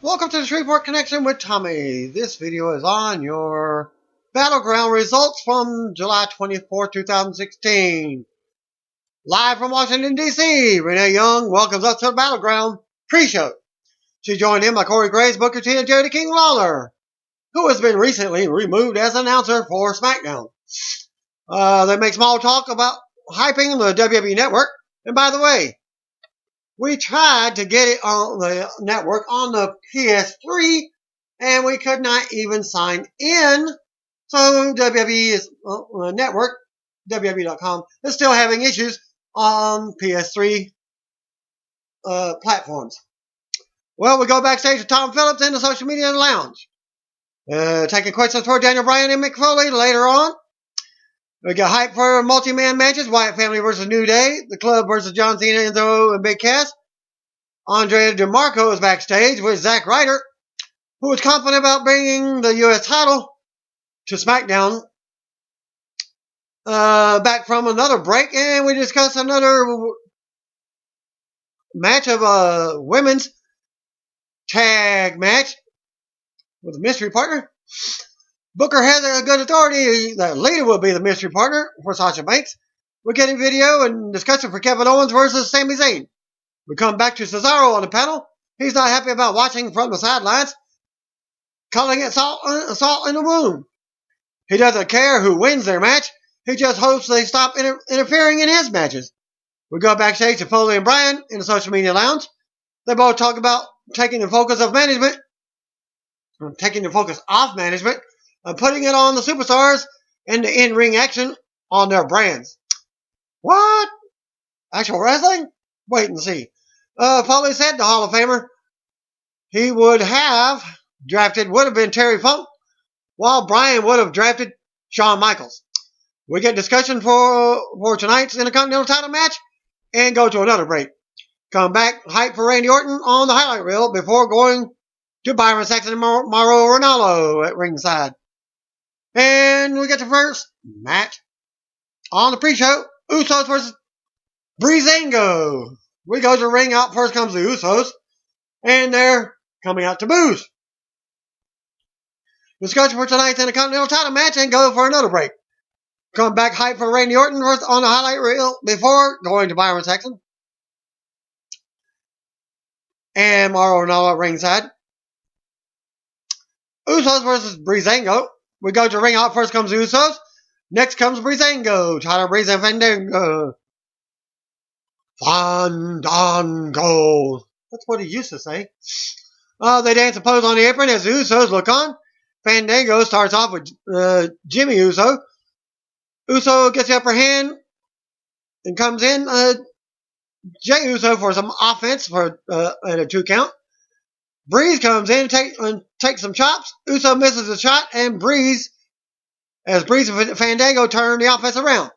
Welcome to the Shreveport Connection with Tommy. This video is on your Battleground results from July 24, 2016. Live from Washington, D.C., Renee Young welcomes us to the Battleground pre-show. She's joined in by Corey Graves, Booker T, and Jerry King Lawler, who has been recently removed as announcer for SmackDown. They make small talk about hyping the WWE Network. And by the way, we tried to get it on the network on the PS3, and we could not even sign in. So WWE's network, WWE.com, is still having issues on PS3 platforms. Well, we go backstage to Tom Phillips in the social media lounge. Taking questions for Daniel Bryan and Mick Foley later on. We got hype for multi-man matches, Wyatt Family versus New Day, the Club versus John Cena, Enzo, and Big Cass. Andre DeMarco is backstage with Zack Ryder, who is confident about bringing the U.S. title to SmackDown. Back from another break, and we discuss another match of a women's tag match with a mystery partner. Booker has a good authority that Lita will be the mystery partner for Sasha Banks. We're getting video and discussion for Kevin Owens versus Sami Zayn. We come back to Cesaro on the panel. He's not happy about watching from the sidelines, calling it assault in the wound. He doesn't care who wins their match. He just hopes they stop interfering in his matches. We go backstage to Foley and Bryan in the social media lounge. They both talk about taking the focus off management, and putting it on the superstars and the in-ring action on their brands. What? Actual wrestling? Wait and see. Foley said the Hall of Famer he would have been Terry Funk, while Bryan would have drafted Shawn Michaels. We get discussion for tonight's Intercontinental title match and go to another break. Come back, hype for Randy Orton on the highlight reel before going to Byron Saxton and Mauro Ranallo at ringside. And we get the first match on the pre-show, Usos versus Breezango. We go to the ring. Out first comes the Usos, and they're coming out to booze. Discussion for tonight's Intercontinental title match and go for another break. Come back, hype for Randy Orton on the highlight reel before going to Byron Saxton and Mauro Ranallo at ringside. Usos versus Breezango. We go to ring. Out first comes the Usos. Next comes Breezango. Tyler Breeze and Fandango. Fandango. That's what he used to say. They dance and pose on the apron as the Usos look on. Fandango starts off with Jimmy Uso. Uso gets the upper hand and comes in. Jey Uso for some offense for and a 2 count. Breeze comes in and takes some chops. Uso misses a shot, and Breeze and Fandango turn the offense around.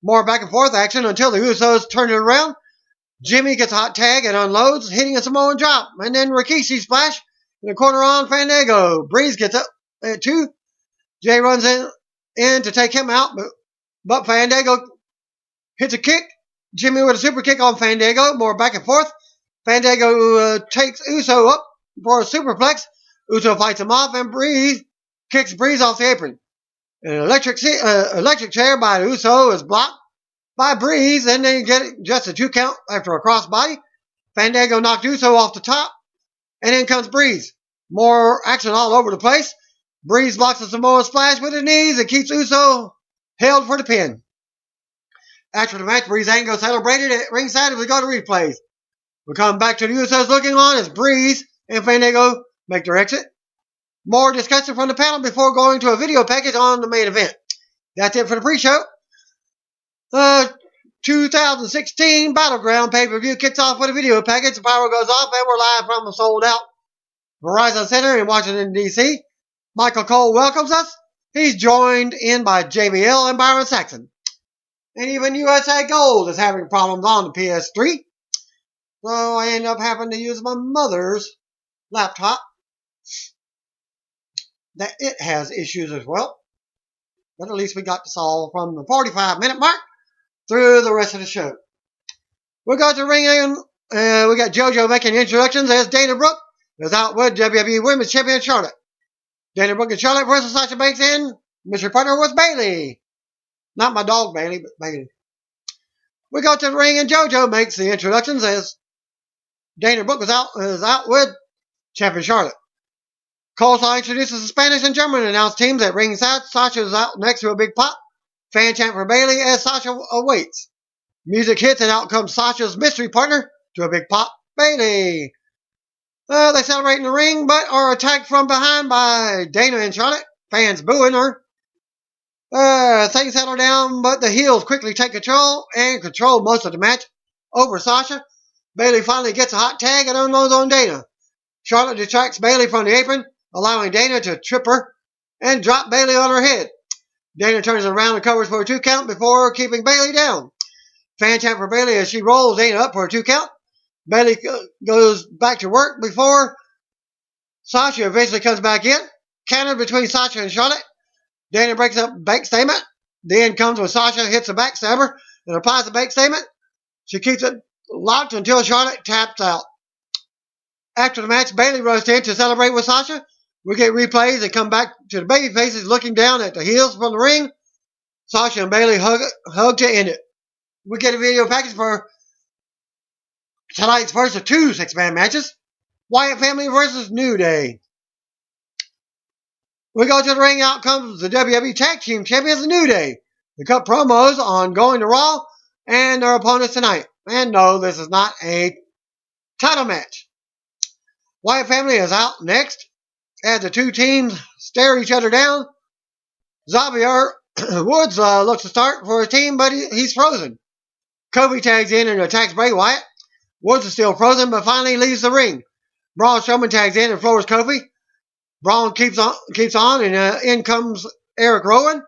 More back and forth action until the Usos turn it around. Jimmy gets a hot tag and unloads, hitting a Samoan drop. And then Rikishi splash in the corner on Fandango. Breeze gets up at 2. Jay runs in to take him out, but Fandango hits a kick. Jimmy with a super kick on Fandango. More back and forth. Fandango takes Uso up for a superplex. Uso fights him off, and Breeze kicks Breeze off the apron. An electric chair by the Uso is blocked by Breeze, and they get just a 2 count after a crossbody. Fandango knocked Uso off the top, and in comes Breeze. More action all over the place. Breeze blocks the Samoan splash with his knees and keeps Uso held for the pin. After the match, Breezango celebrated at ringside as we go to replays. We come back to the Usos looking on as Breeze and Fandango make their exit. More discussion from the panel before going to a video package on the main event. That's it for the pre-show. 2016 Battleground pay-per-view kicks off with a video package. The power goes off, and we're live from a sold-out Verizon Center in Washington, D.C. Michael Cole welcomes us. He's joined in by JBL and Byron Saxton. And even USA Gold is having problems on the PS3. So I end up having to use my mother's laptop. That it has issues as well. But at least we got to solve from the 45-minute mark through the rest of the show. We got to ring in. We got JoJo making introductions as Dana Brooke is out with WWE Women's Champion Charlotte. Dana Brooke and Charlotte versus Sasha Banks and mystery partner with Bayley. Not my dog Bayley, but Bayley. We go to the ring and JoJo makes the introductions as Dana Brooke is out with Champion Charlotte. Coleslaw introduces the Spanish and German announced teams at ringside. Sasha is out next to a big pop. Fan chant for Bayley as Sasha awaits. Music hits and out comes Sasha's mystery partner to a big pop, Bayley. They celebrate in the ring, but are attacked from behind by Dana and Charlotte. Fans booing her. Things settle down, but the heels quickly take control and control most of the match over Sasha. Bayley finally gets a hot tag and unloads on Dana. Charlotte detracts Bayley from the apron, allowing Dana to trip her and drop Bayley on her head. Dana turns around and covers for a 2 count before keeping Bayley down. Fan chant for Bayley as she rolls Dana up for a 2 count. Bayley goes back to work before Sasha eventually comes back in. Counter between Sasha and Charlotte. Dana breaks up bank statement. The end comes when Sasha hits a backstabber and applies the bank statement. She keeps it locked until Charlotte taps out. After the match, Bayley runs in to celebrate with Sasha. We get replays and come back to the baby faces looking down at the heels from the ring. Sasha and Bayley hug to end it. We get a video package for tonight's first of 2 6-man matches. Wyatt family versus New Day. We go to the ring. Out comes the WWE Tag Team Champions, the New Day. They cut promos on going to Raw and their opponents tonight. And no, this is not a title match. Wyatt family is out next as the 2 teams stare each other down. Xavier Woods looks to start for his team, but he's frozen. Kofi tags in and attacks Bray Wyatt. Woods is still frozen, but finally leaves the ring. Braun Strowman tags in and floors Kofi. Braun keeps on, and in comes Eric Rowan.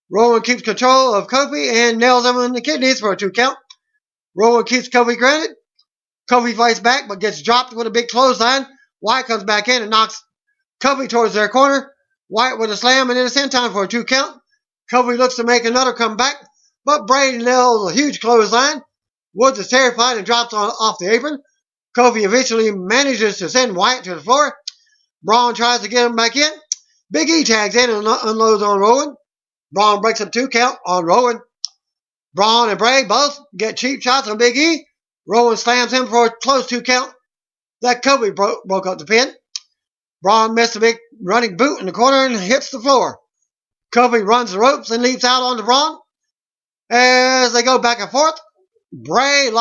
Rowan keeps control of Kofi and nails him in the kidneys for a 2 count. Rowan keeps Kofi grounded. Kofi fights back, but gets dropped with a big clothesline. Wyatt comes back in and knocks Kofi towards their corner. Wyatt with a slam and then a senton for a 2 count. Kofi looks to make another comeback, but Bray nails a huge clothesline. Woods is terrified and drops off the apron. Kofi eventually manages to send Wyatt to the floor. Braun tries to get him back in. Big E tags in and unloads on Rowan. Braun breaks up 2 count on Rowan. Braun and Bray both get cheap shots on Big E. Rowan slams him for a close 2 count. That Kofi broke up the pin. Braun missed a big running boot in the corner and hits the floor. Kofi runs the ropes and leaps out onto Braun. As they go back and forth, Bray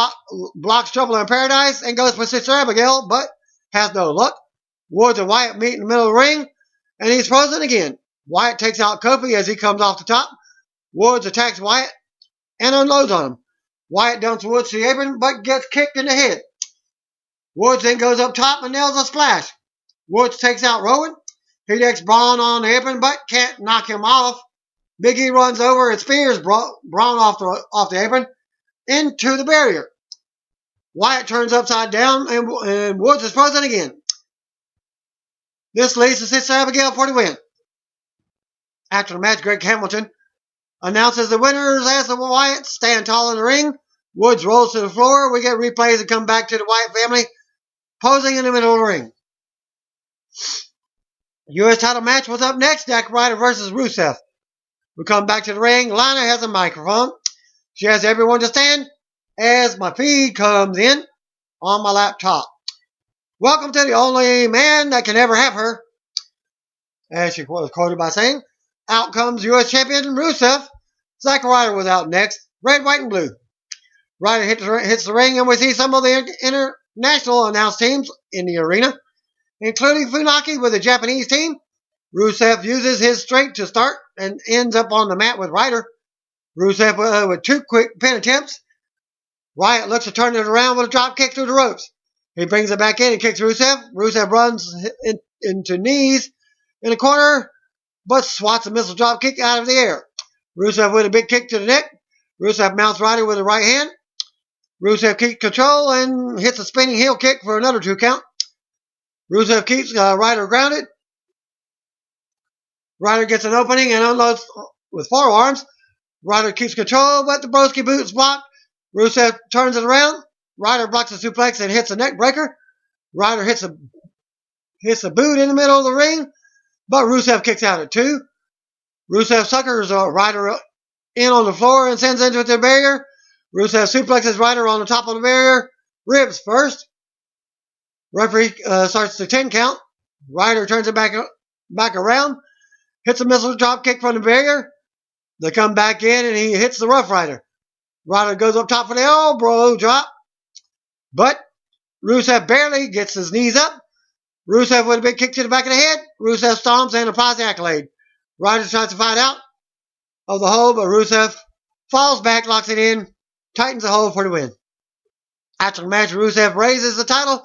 blocks Trouble in Paradise and goes for Sister Abigail, but has no luck. Woods and Wyatt meet in the middle of the ring, and he's frozen again. Wyatt takes out Kofi as he comes off the top. Woods attacks Wyatt and unloads on him. Wyatt dumps Woods to the apron, but gets kicked in the head. Woods then goes up top and nails a splash. Woods takes out Rowan. He decks Braun on the apron, but can't knock him off. Big E runs over and spears Braun off the apron into the barrier. Wyatt turns upside down, and Woods is frozen again. This leads to Sister Abigail for the win. After the match, Greg Hamilton announces the winners as the Wyatts stand tall in the ring. Woods rolls to the floor. We get replays and come back to the Wyatt family posing in the middle of the ring. U.S. title match was up next. Zack Ryder versus Rusev. We come back to the ring. Lana has a microphone. She has everyone to stand as my feed comes in on my laptop. Welcome to the only man that can ever have her. As she was quoted by saying, out comes U.S. champion Rusev. Zack Ryder was out next. Red, white, and blue. Ryder hits the ring, and we see some of the international announced teams in the arena, including Funaki with the Japanese team. Rusev uses his strength to start and ends up on the mat with Ryder. Rusev with 2 quick pin attempts. Wyatt looks to turn it around with a drop kick through the ropes. He brings it back in and kicks Rusev. Rusev runs into knees in the corner, but swats a missile drop kick out of the air. Rusev with a big kick to the neck. Rusev mounts Ryder with the right hand. Rusev keeps control and hits a spinning heel kick for another 2 count. Rusev keeps Ryder grounded. Ryder gets an opening and unloads with forearms. Ryder keeps control, but the broski boot is blocked. Rusev turns it around. Ryder blocks a suplex and hits a neck breaker. Ryder hits a hits a boot in the middle of the ring, but Rusev kicks out at 2. Rusev suckers Ryder in on the floor and sends into the barrier. Rusev suplexes Ryder on the top of the barrier. Ribs first. Referee starts the 10 count. Ryder turns it back around. Hits a missile drop kick from the barrier. They come back in and he hits the Rough Rider. Ryder goes up top for the elbow drop. But Rusev barely gets his knees up. Rusev with a big kick to the back of the head. Rusev stomps and applies the accolade. Ryder tries to fight out of the hold, but Rusev falls back, locks it in, tightens the hold for the win. After the match, Rusev raises the title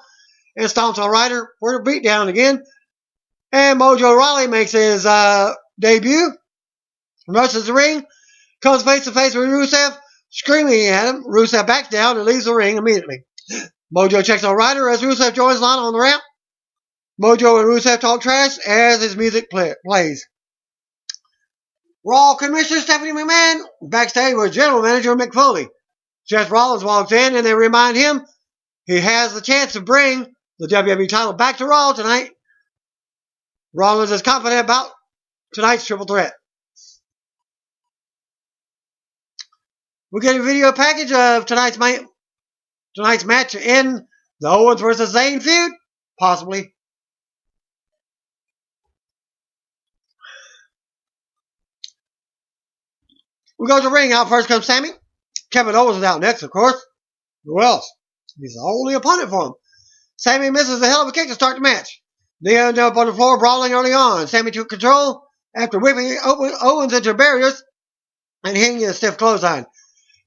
and stomps on Ryder for the beatdown again. And Mojo Rawley makes his debut. Rushes the ring, comes face to face with Rusev, screaming at him. Rusev backs down and leaves the ring immediately. Mojo checks on Ryder as Rusev joins Lana on the ramp. Mojo and Rusev talk trash as his music plays. Raw Commissioner Stephanie McMahon backstage with General Manager Mick Foley. Seth Rollins walks in and they remind him he has the chance to bring the WWE title back to Raw tonight. Rollins is confident about tonight's triple threat. We get a video package of tonight's match in the Owens versus Zayn feud, possibly. We go to the ring. Out first comes Sammy. Kevin Owens is out next, of course. Who else? He's the only opponent for him. Sammy misses a hell of a kick to start the match. They end up on the floor brawling early on. Sammy took control after whipping Owens into barriers and hitting a stiff clothesline.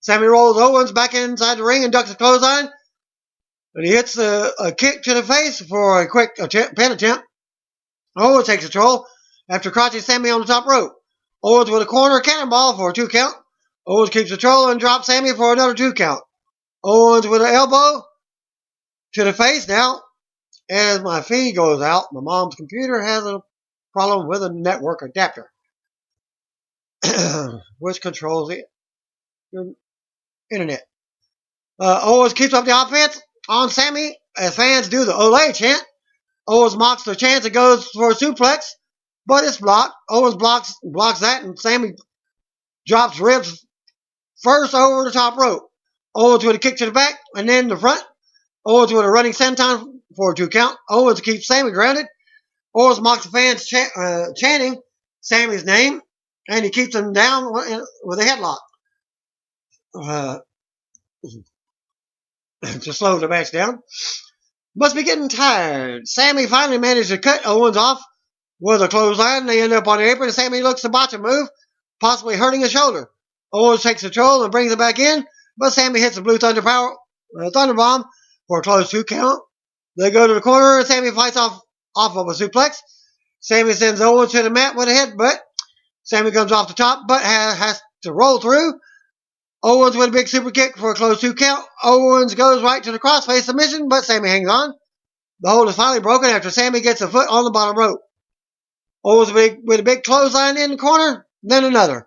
Sammy rolls Owens back inside the ring and ducks a clothesline. And he hits a kick to the face for a quick pin attempt. Owens takes control after crouching Sammy on the top rope. Owens with a corner cannonball for a 2 count. Owens keeps control and drops Sammy for another 2 count. Owens with an elbow to the face. Now, as my feed goes out, my mom's computer has a problem with a network adapter, which controls the internet. Owens keeps up the offense on Sammy as fans do the Olay chant. Owens mocks the chant and goes for a suplex, but it's blocked. Owens blocks that, and Sammy drops ribs first over the top rope. Owens with a kick to the back and then the front. Owens with a running senton for a 2 count. Owens keeps Sammy grounded. Owens mocks the fans chanting Sammy's name, and he keeps them down with a headlock to slow the match down. Must be getting tired. Sammy finally managed to cut Owens off with a clothesline. They end up on the apron, and Sammy looks to botch a move, possibly hurting his shoulder. Owens takes control and brings it back in, but Sammy hits a blue Thunderbomb for a close 2 count. They go to the corner, and Sammy fights off of a suplex. Sammy sends Owens to the mat with a headbutt. Sammy comes off the top, but has to roll through. Owens with a big super kick for a close 2 count. Owens goes right to the crossface submission, but Sammy hangs on. The hold is finally broken after Sammy gets a foot on the bottom rope. Owens with a big clothesline in the corner, then another.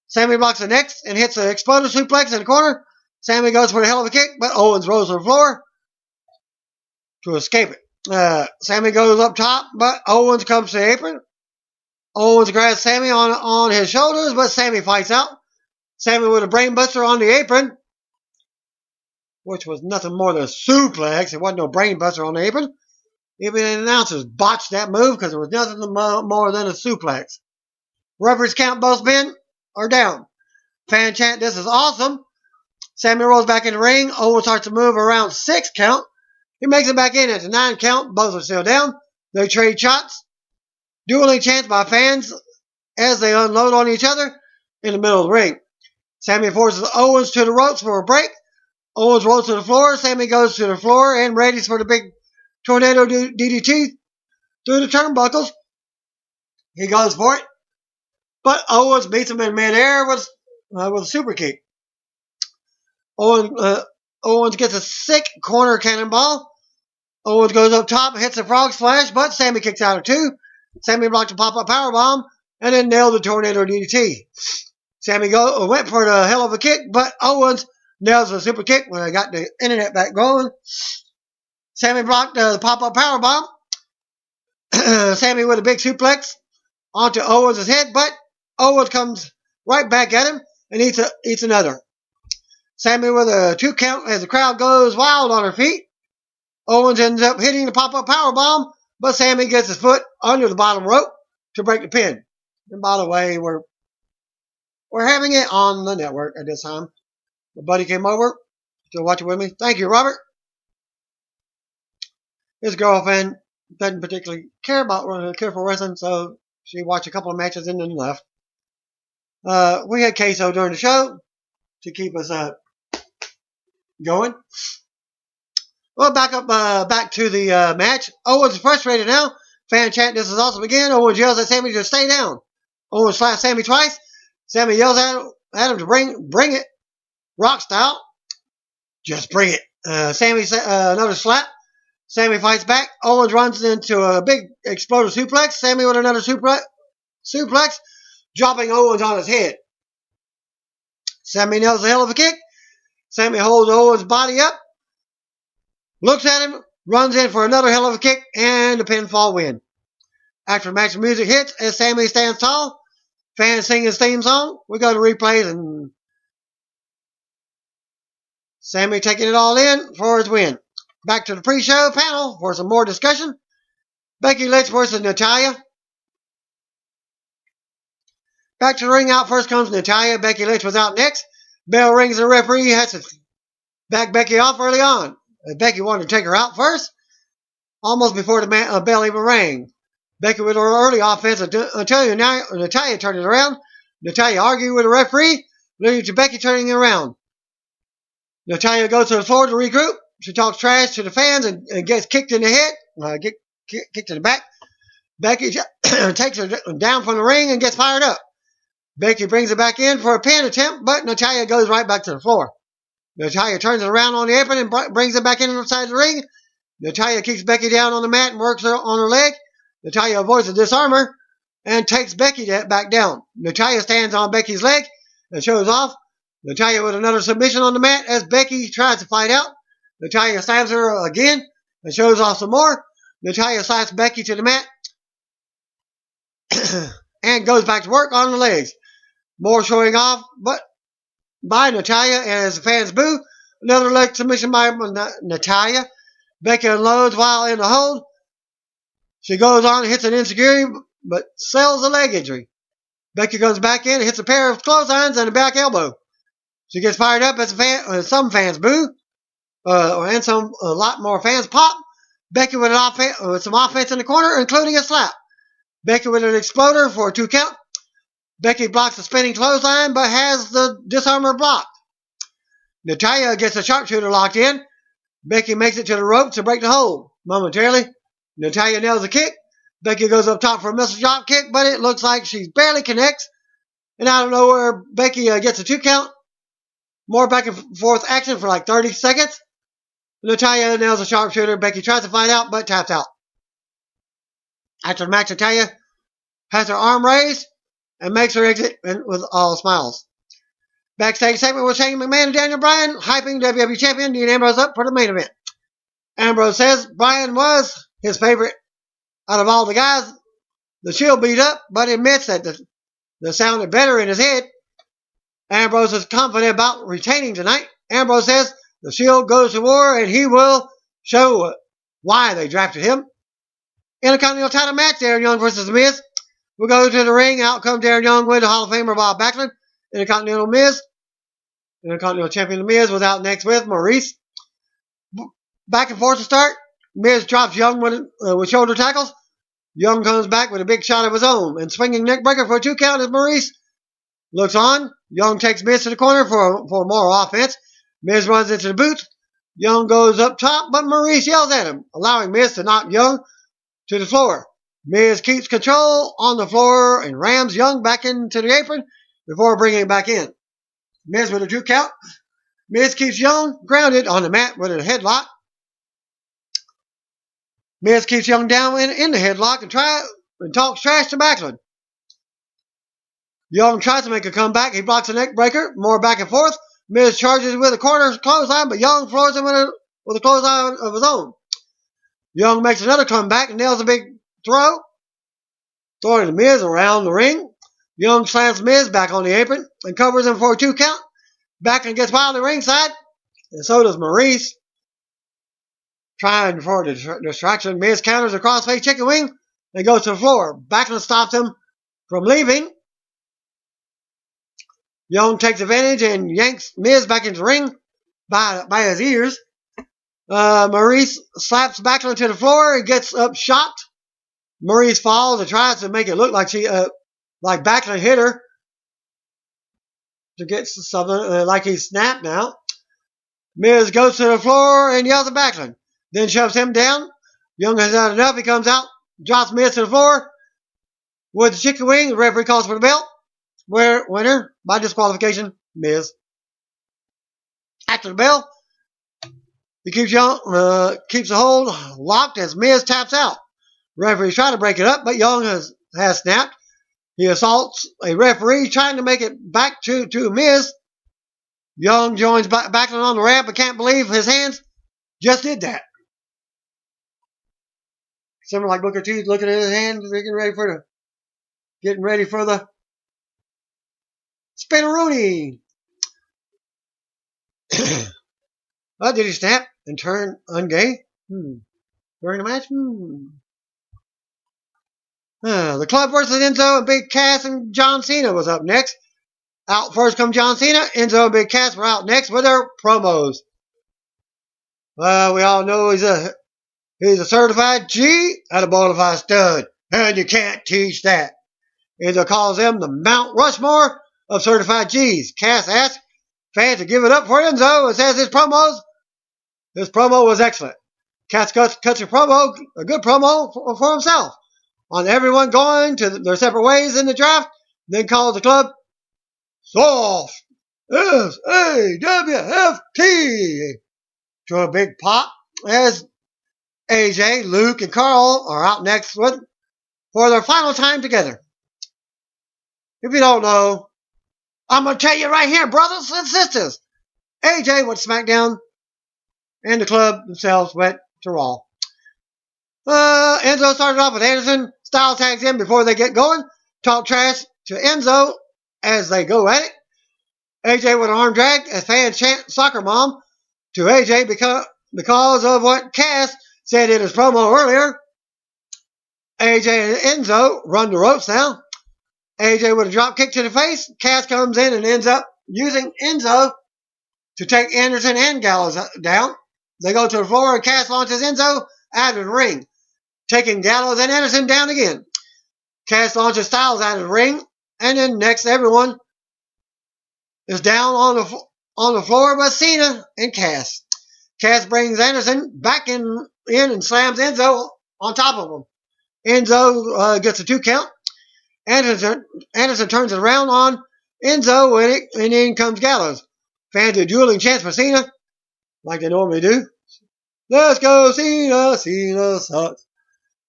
Sammy blocks the next and hits an exploder suplex in the corner. Sammy goes for a hell of a kick, but Owens rolls to the floor to escape it. Sammy goes up top, but Owens comes to the apron. Owens grabs Sammy on his shoulders, but Sammy fights out. Sammy with a brainbuster on the apron, which was nothing more than a suplex. It wasn't no brainbuster on the apron. Even the announcers botched that move because it was nothing more than a suplex. Referees count both men are down. Fan chant, "This is awesome." Sammy rolls back in the ring. Owens starts to move around 6 count. He makes it back in at the 9 count. Both are still down. They trade shots. Dueling chants by fans as they unload on each other in the middle of the ring. Sammy forces Owens to the ropes for a break. Owens rolls to the floor. Sammy goes to the floor and readies for the big tornado DDT through the turnbuckles. He goes for it, but Owens beats him in midair with a super kick. Owens gets a sick corner cannonball. Owens goes up top, hits a frog splash, but Sammy kicks out of 2. Sammy blocked a pop-up powerbomb and then nailed the tornado DDT. Sammy went for the hell of a kick, but Owens nails the super kick when I got the internet back going. Sammy blocked the pop-up powerbomb. Sammy with a big suplex onto Owens' head, but Owens comes right back at him and eats another. Sammy with a 2 count as the crowd goes wild on her feet. Owens ends up hitting the pop-up powerbomb, but Sammy gets his foot under the bottom rope to break the pin. And by the way, we're having it on the network at this time. My buddy came over to watch it with me. Thank you, Robert. His girlfriend doesn't particularly care for wrestling, so she watched a couple of matches and then left. We had queso during the show to keep us going. Well, back to the match. Owens is frustrated now. Fan chant, "This is awesome again." Owens yells at Sammy to stay down. Owens slaps Sammy twice. Sammy yells at him to bring it, Rock style. Just bring it. Sammy another slap. Sammy fights back. Owens runs into a big exploder suplex. Sammy with another suplex, dropping Owens on his head. Sammy nails a hell of a kick. Sammy holds Owens' body up, looks at him, runs in for another hell of a kick, and a pinfall win. After match music hits, as Sammy stands tall, fans sing his theme song. We go to replays and Sammy taking it all in for his win. Back to the pre-show panel for some more discussion. Becky Lynch versus Natalya. Back to the ring. Out first comes Natalya. Becky Lynch was out next. Bell rings and the referee has to back Becky off early on. Becky wanted to take her out first, almost before the bell even rang. Becky with her early offense until Natalya turned it around. Natalya argued with the referee, leading to Becky turning it around. Natalya goes to the floor to regroup. She talks trash to the fans and gets kicked in the head, kicked in the back. Becky takes her down from the ring and gets fired up. Becky brings her back in for a pin attempt, but Natalya goes right back to the floor. Natalya turns it around on the apron and brings her back inside the ring. Natalya kicks Becky down on the mat and works her on her leg. Natalya avoids a disarmer and takes Becky back down. Natalya stands on Becky's leg and shows off. Natalya with another submission on the mat as Becky tries to fight out. Natalya slams her again and shows off some more. Natalya slaps Becky to the mat and goes back to work on the legs. More showing off, but by Natalya as the fans boo. Another leg submission by Natalya. Becky unloads while in the hold. She goes on and hits an insecurity, but sells a leg injury. Becky goes back in and hits a pair of clotheslines and a back elbow. She gets fired up as some fans boo, and a lot more fans pop. Becky with some offense in the corner, including a slap. Becky with an exploder for a 2 count. Becky blocks the spinning clothesline, but has the disarmer blocked. Natalya gets a sharpshooter locked in. Becky makes it to the rope to break the hold. Momentarily, Natalya nails a kick. Becky goes up top for a missile drop kick, but it looks like she barely connects. And out of nowhere, Becky gets a 2 count. More back and forth action for like 30 seconds. Natalya nails a sharpshooter. Becky tries to fight out, but taps out. After the match, Natalya has her arm raised and makes her exit with all smiles. Backstage segment with Shane McMahon and Daniel Bryan hyping WWE Champion Dean Ambrose up for the main event. Ambrose says Bryan was his favorite out of all the guys. The Shield beat up, but admits that the sounded better in his head. Ambrose is confident about retaining tonight. Ambrose says the Shield goes to war and he will show why they drafted him. Intercontinental title match, Darren Young versus The Miz. We go to the ring. Out comes Darren Young with the Hall of Famer Bob Backlund. Intercontinental Miz. Intercontinental Champion The Miz was out next with Maurice. Back and forth to start. Miz drops Young with shoulder tackles. Young comes back with a big shot of his own and swinging neck breaker for a 2 count as Maurice looks on. Young takes Miz to the corner for more offense. Miz runs into the boots. Young goes up top, but Maurice yells at him, allowing Miz to knock Young to the floor. Miz keeps control on the floor and rams Young back into the apron before bringing him back in. Miz with a 2 count. Miz keeps Young grounded on the mat with a headlock. Miz keeps Young down in the headlock and talks trash to Backlund. Young tries to make a comeback. He blocks a neck breaker. More back and forth. Miz charges with a corner clothesline, but Young floors him with a clothesline of his own. Young makes another comeback and nails a big throw, throwing the Miz around the ring. Young slams Miz back on the apron and covers him for a 2 count. Backlund gets wildly ringside, and so does Maurice. Trying for the distraction, Miz counters a crossface chicken wing and goes to the floor. Backlund stops him from leaving. Young takes advantage and yanks Miz back into the ring by his ears. Maurice slaps Backlund to the floor and gets up shocked. Maurice falls and tries to make it look like like Backlund hit her to get something like he snapped now. Miz goes to the floor and yells at Backlund, then shoves him down. Young has had enough. He comes out, drops Miz to the floor with the chicken wing. The referee calls for the belt. Winner by disqualification, Miz. After the bell, he keeps the hold locked as Miz taps out. Referee's trying to break it up, but Young has snapped. He assaults a referee, trying to make it back to Miz. Young joins Backlund on the ramp, but can't believe his hands just did that. Similar like Booker T's looking at his hands, getting ready for the Spinneroonie. Oh, did he snap and turn ungay? During the match? The Club versus Enzo and Big Cass and John Cena was up next. Out first come John Cena. Enzo and Big Cass were out next with their promos. Well, we all know he's a certified G and a bona fide stud, and you can't teach that. Enzo calls him the Mount Rushmore of certified G's. Cass asks fans to give it up for Enzo and says his promo was excellent. Cass cuts a good promo for himself on everyone going to their separate ways in the draft, then calls the club Soft S-A-W-F-T to a big pop as AJ, Luke, and Carl are out next for their final time together. If you don't know, I'm going to tell you right here, brothers and sisters. AJ went to SmackDown, and the club themselves went to Raw. Enzo started off with Anderson. Styles tags in before they get going. Talk trash to Enzo as they go at it. AJ with an arm drag as fans chant soccer mom to AJ because of what Cass said in his promo earlier. AJ and Enzo run the ropes now. AJ with a drop kick to the face. Cass comes in and ends up using Enzo to take Anderson and Gallows down. They go to the floor and Cass launches Enzo out of the ring, taking Gallows and Anderson down again. Cass launches Styles out of the ring, and then next everyone is down on the floor but Cena and Cass. Cass brings Anderson back in and slams Enzo on top of him. Enzo gets a 2 count. Anderson turns it around on Enzo with it, and in comes Gallows. Fans do dueling chants for Cena, like they normally do. Let's go, Cena. Cena sucks.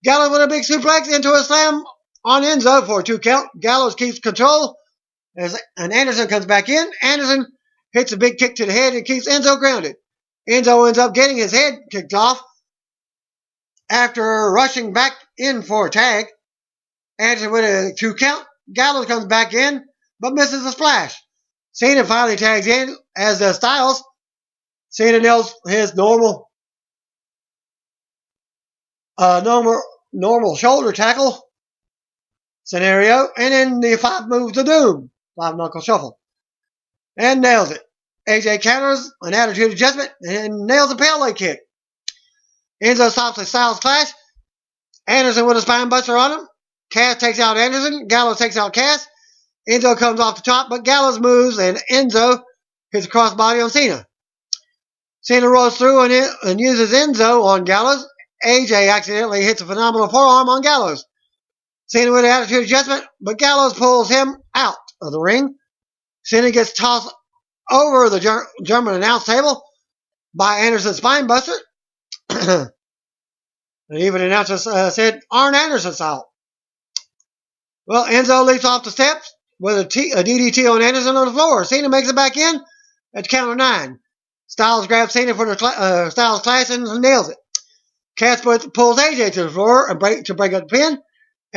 Gallows with a big suplex into a slam on Enzo for a 2 count. Gallows keeps control, and Anderson comes back in. Anderson hits a big kick to the head and keeps Enzo grounded. Enzo ends up getting his head kicked off after rushing back in for a tag. Anderson with a 2 count. Gallows comes back in, but misses a splash. Cena finally tags in, as does Styles. Cena nails his normal shoulder tackle scenario, and then the 5 moves of doom, 5 knuckle shuffle, and nails it. AJ counters an attitude adjustment and nails a pale leg kick. Enzo stops a Styles clash. Anderson with a spine buster on him. Cass takes out Anderson. Gallows takes out Cass. Enzo comes off the top, but Gallows moves, and Enzo hits a crossbody on Cena. Cena rolls through and uses Enzo on Gallows. AJ accidentally hits a phenomenal forearm on Gallows. Cena with an attitude adjustment, but Gallows pulls him out of the ring. Cena gets tossed over the German announce table by Anderson's spinebuster. And even the announcer said, Arn Anderson style. Well, Enzo leaps off the steps with a DDT on Anderson on the floor. Cena makes it back in at the count of 9. Styles grabs Cena for the Styles Clash and nails it. Cass pulls AJ to the floor and to break up the pin.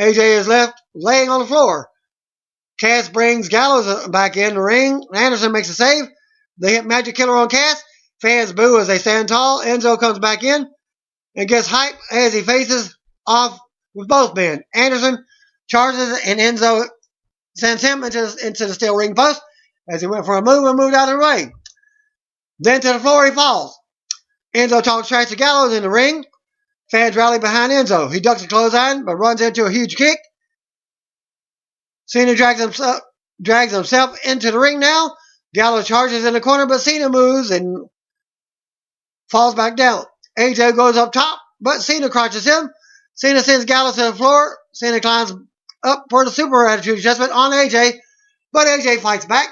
AJ is left laying on the floor. Cass brings Gallows back in the ring. Anderson makes a save. They hit Magic Killer on Cass. Fans boo as they stand tall. Enzo comes back in and gets hype as he faces off with both men. Anderson charges and Enzo sends him into the steel ring post as he went for a move and moved out of the way. Then to the floor he falls. Enzo talks trash to Gallows in the ring. Fans rally behind Enzo. He ducks a clothesline but runs into a huge kick. Cena drags himself into the ring now. Gallows charges in the corner, but Cena moves and falls back down. AJ goes up top, but Cena crotches him. Cena sends Gallows to the floor. Cena climbs up for the super attitude adjustment on AJ, but AJ fights back.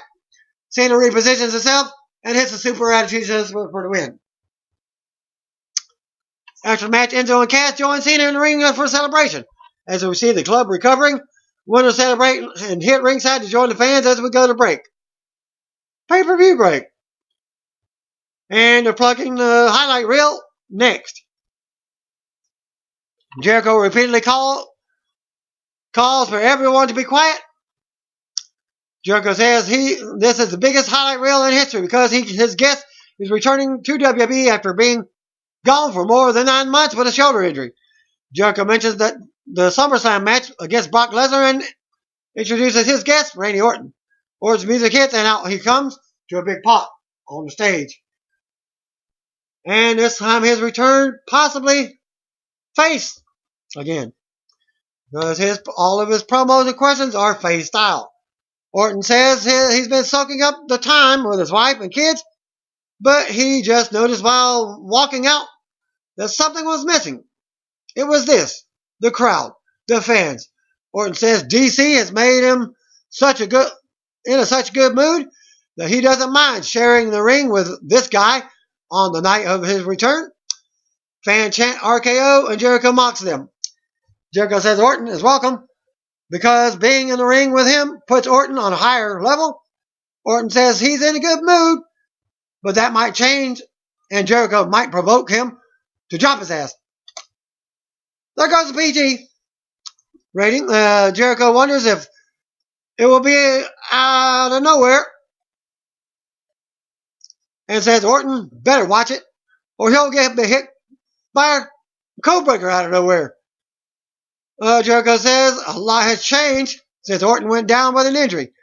Cena repositions himself and hits the super attitude adjustment for the win. After the match, Enzo and Cass join Cena in the ring for a celebration. As we see the club recovering, winners celebrate and hit ringside to join the fans as we go to break. Pay-per-view break. And they're plugging the highlight reel next. Jericho repeatedly calls for everyone to be quiet. Jericho says this is the biggest highlight reel in history because his guest is returning to WWE after being gone for more than 9 months with a shoulder injury. Jericho mentions that the SummerSlam match against Brock Lesnar and introduces his guest, Randy Orton. Orton's music hits and out he comes to a big pop on the stage. And this time his return possibly face again. Because all of his promos and questions are face style. Orton says he's been soaking up the time with his wife and kids, but he just noticed while walking out that something was missing. It was this, the crowd, the fans. Orton says DC has made him in such good mood that he doesn't mind sharing the ring with this guy on the night of his return. Fans chant RKO and Jericho mocks them. Jericho says Orton is welcome because being in the ring with him puts Orton on a higher level. Orton says he's in a good mood, but that might change and Jericho might provoke him to drop his ass. There goes the PG rating. Jericho wonders if it will be out of nowhere and says Orton better watch it or he'll get hit by a codebreaker out of nowhere. Jericho says a lot has changed since Orton went down with an injury.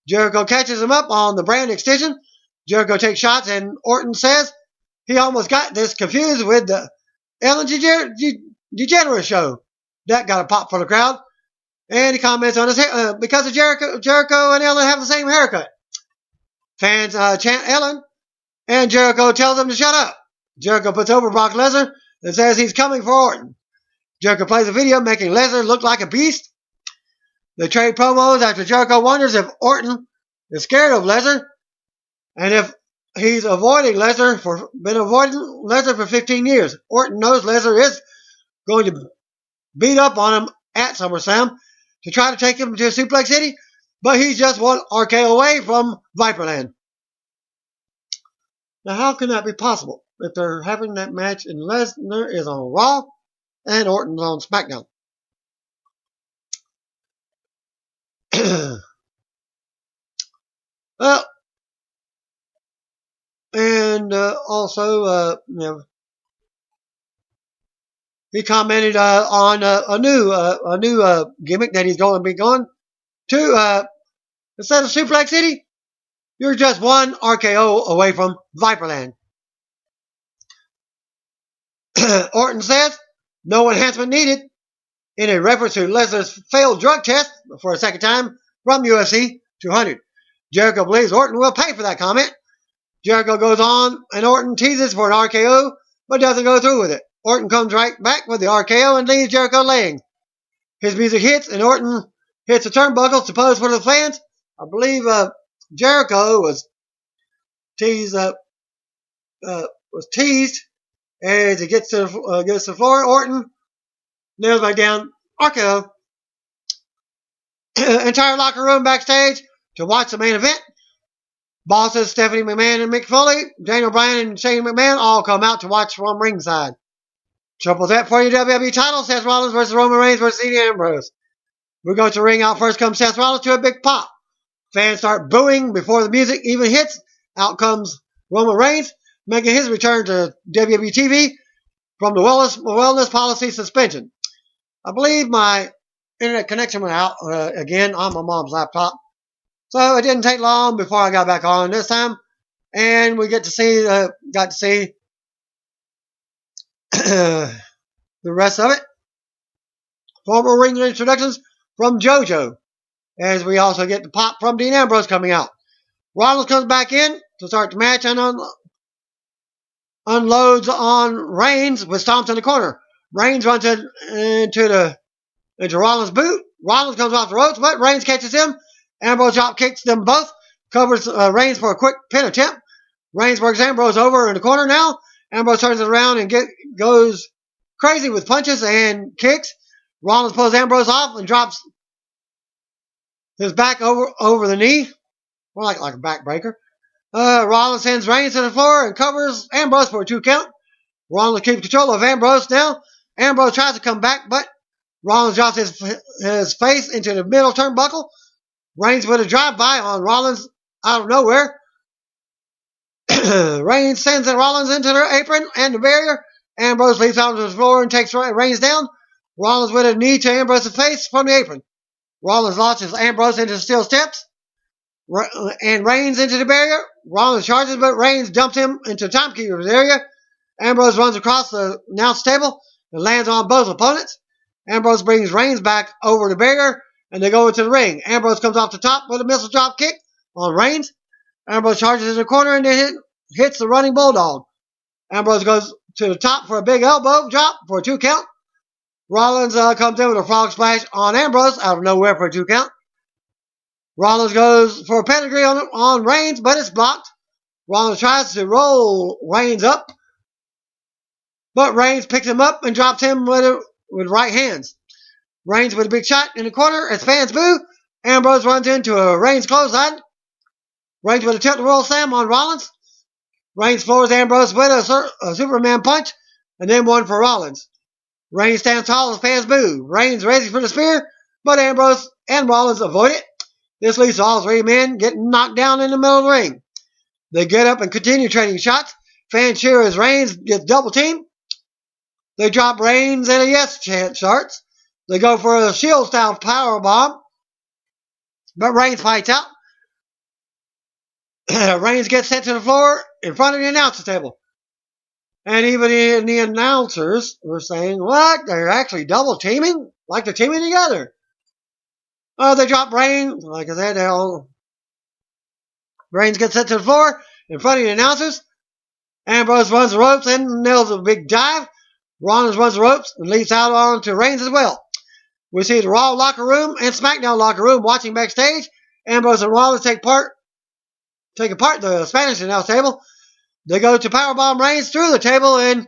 Jericho catches him up on the brand extension. Jericho takes shots and Orton says he almost got this confused with the Ellen DeGeneres show. That got a pop for the crowd. And he comments on his hair because of Jericho and Ellen have the same haircut. Fans chant Ellen and Jericho tells them to shut up. Jericho puts over Brock Lesnar and says he's coming for Orton. Jericho plays a video making Lesnar look like a beast. They trade promos after Jericho wonders if Orton is scared of Lesnar and if he's been avoiding Lesnar for 15 years. Orton knows Lesnar is going to beat up on him at SummerSlam to try to take him to Suplex City, but he's just one RKO away from Viperland. Now, how can that be possible if they're having that match and Lesnar is on Raw and Orton's on SmackDown? Well, and also, he commented on a new gimmick that he's going to be going to. Instead of Suplex City, you're just one RKO away from Viperland. Orton says, no enhancement needed, in a reference to Lesnar's failed drug test for a second time from UFC 200. Jericho believes Orton will pay for that comment. Jericho goes on, and Orton teases for an RKO, but doesn't go through with it. Orton comes right back with the RKO and leaves Jericho laying. His music hits, and Orton hits the turnbuckles to pose for the fans. I believe Jericho was teased as he gets to the floor. Orton nails back down. RKO. Entire locker room backstage to watch the main event. Bosses Stephanie McMahon and Mick Foley, Daniel Bryan and Shane McMahon all come out to watch from ringside. Triple threat for your WWE title. Seth Rollins versus Roman Reigns versus Dean Ambrose. We're going to ring out first comes Seth Rollins to a big pop. Fans start booing before the music even hits. Out comes Roman Reigns, making his return to WWE TV from the wellness policy suspension. I believe my internet connection went out again on my mom's laptop. So it didn't take long before I got back on this time. And we got to see the rest of it. Former ring introductions from JoJo. As we also get the pop from Dean Ambrose coming out. Rollins comes back in to start the match and unloads on Reigns with stomps in the corner. Reigns runs into Rollins' boot. Rollins comes off the ropes, but Reigns catches him. Ambrose drop kicks them both. Covers Reigns for a quick pin attempt. Reigns works Ambrose over in the corner now. Ambrose turns it around and goes crazy with punches and kicks. Rollins pulls Ambrose off and drops his back over the knee. More like a backbreaker. Rollins sends Reigns to the floor and covers Ambrose for a 2 count. Rollins keeps control of Ambrose now. Ambrose tries to come back, but Rollins drops his face into the middle turnbuckle. Reigns with a drive-by on Rollins out of nowhere. Reigns sends Rollins into the apron and the barrier. Ambrose leaps out onto the floor and takes Reigns down. Rollins with a knee to Ambrose's face from the apron. Rollins launches Ambrose into steel steps and Reigns into the barrier. Rollins charges, but Reigns dumps him into the timekeeper's area. Ambrose runs across the announce table and lands on both opponents. Ambrose brings Reigns back over the barrier, and they go into the ring. Ambrose comes off the top with a missile drop kick on Reigns. Ambrose charges in the corner and then hits the running bulldog. Ambrose goes to the top for a big elbow drop for a 2 count. Rollins comes in with a frog splash on Ambrose out of nowhere for a 2 count. Rollins goes for a pedigree on Reigns, but it's blocked. Rollins tries to roll Reigns up, but Reigns picks him up and drops him with right hands. Reigns with a big shot in the corner as fans boo. Ambrose runs into a Reigns clothesline. Reigns with a tilt-a-roll slam on Rollins. Reigns floors Ambrose with a Superman punch and then one for Rollins. Reigns stands tall as fans boo. Reigns raises for the spear, but Ambrose and Rollins avoid it. This leads to all 3 men getting knocked down in the middle of the ring. They get up and continue trading shots. Fans cheer as Reigns gets double teamed. They drop Reigns and a yes chant starts. They go for a Shield-style powerbomb, but Reigns fights out. Reigns gets sent to the floor in front of the announcer table. And even the announcers were saying, what? They're actually double teaming? Like they're teaming together. They drop Reigns. Like I said, Reigns gets sent to the floor in front of the announcers. Ambrose runs the ropes and nails a big dive. Rollins runs the ropes and leaps out onto Reigns as well. We see the Raw locker room and SmackDown locker room watching backstage. Ambrose and Rollins take apart the Spanish announce table. They go to powerbomb Reigns through the table and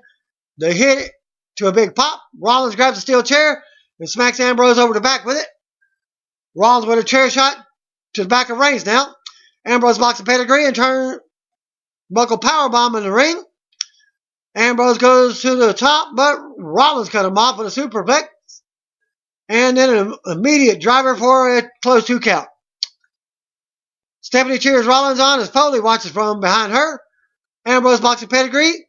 they hit it to a big pop. Rollins grabs a steel chair and smacks Ambrose over the back with it. Rollins with a chair shot to the back of Reigns now. Ambrose blocks a pedigree and turnbuckle powerbomb in the ring. Ambrose goes to the top, but Rollins cut him off with a superplex. And then an immediate driver for a close 2 count. Stephanie cheers Rollins on as Foley watches from behind her. Ambrose blocks a pedigree.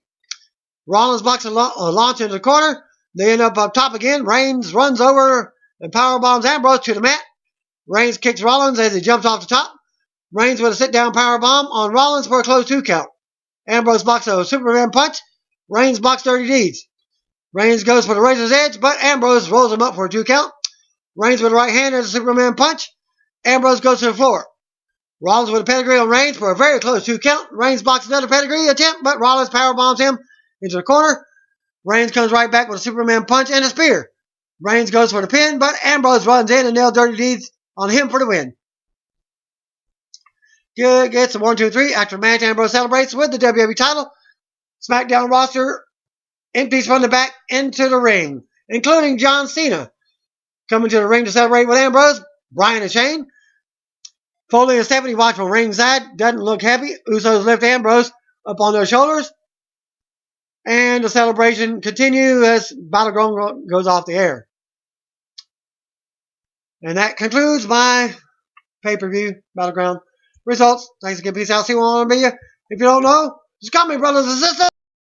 Rollins blocks a launch into the corner. They end up top again. Reigns runs over and powerbombs Ambrose to the mat. Reigns kicks Rollins as he jumps off the top. Reigns with a sit-down powerbomb on Rollins for a close 2 count. Ambrose blocks a Superman punch. Reigns blocks Dirty Deeds. Reigns goes for the razor's edge, but Ambrose rolls him up for a 2 count. Reigns with a right hand as a Superman punch. Ambrose goes to the floor. Rollins with a pedigree on Reigns for a very close 2 count. Reigns blocks another pedigree attempt, but Rollins powerbombs him into the corner. Reigns comes right back with a Superman punch and a spear. Reigns goes for the pin, but Ambrose runs in and nails Dirty Deeds on him for the win. Good, gets a 1, 2, 3. After the match, Ambrose celebrates with the WWE title. SmackDown roster empties from the back into the ring, including John Cena. Coming to the ring to celebrate with Ambrose, Bryan and Shane. Foley and Stephanie watch from ringside. Doesn't look happy. Usos lift Ambrose up on their shoulders. And the celebration continues as Battleground goes off the air. And that concludes my pay-per-view Battleground results. Thanks again. Peace out. See you on the video. If you don't know, just call me, brothers and sisters.